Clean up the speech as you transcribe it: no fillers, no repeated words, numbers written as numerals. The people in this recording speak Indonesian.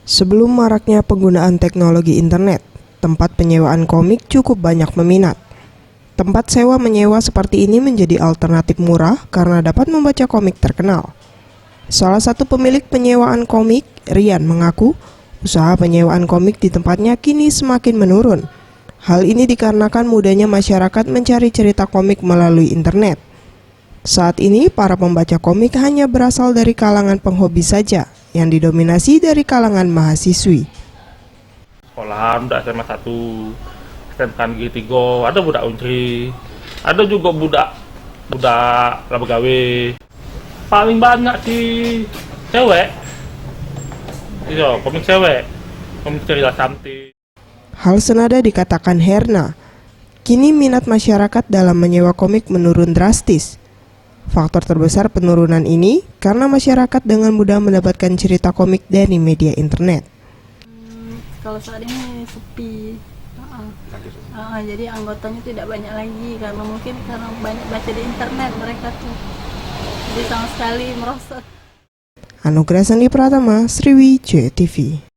Sebelum maraknya penggunaan teknologi internet, tempat penyewaan komik cukup banyak meminat. Tempat sewa menyewa seperti ini menjadi alternatif murah karena dapat membaca komik terkenal. Salah satu pemilik penyewaan komik, Rian, mengaku usaha penyewaan komik di tempatnya kini semakin menurun. Hal ini dikarenakan mudahnya masyarakat mencari cerita komik melalui internet. Saat ini, para pembaca komik hanya berasal dari kalangan penghobi saja, yang didominasi dari kalangan mahasiswi. Sekolahan budak SMA 1, SMK Negeri 3, ada budak Untri, ada juga budak laba gawe. Paling banyak di cewek, iya, komik cewek, komik cerita cantik. Hal senada dikatakan Herna. Kini minat masyarakat dalam menyewa komik menurun drastis. Faktor terbesar penurunan ini karena masyarakat dengan mudah mendapatkan cerita komik dari media internet. Kalau saat ini sepi, jadi anggotanya tidak banyak lagi karena mungkin karena banyak baca di internet mereka tuh, jadi sama sekali merosot. Anugerah Sandi Pratama, Sriwijaya TV.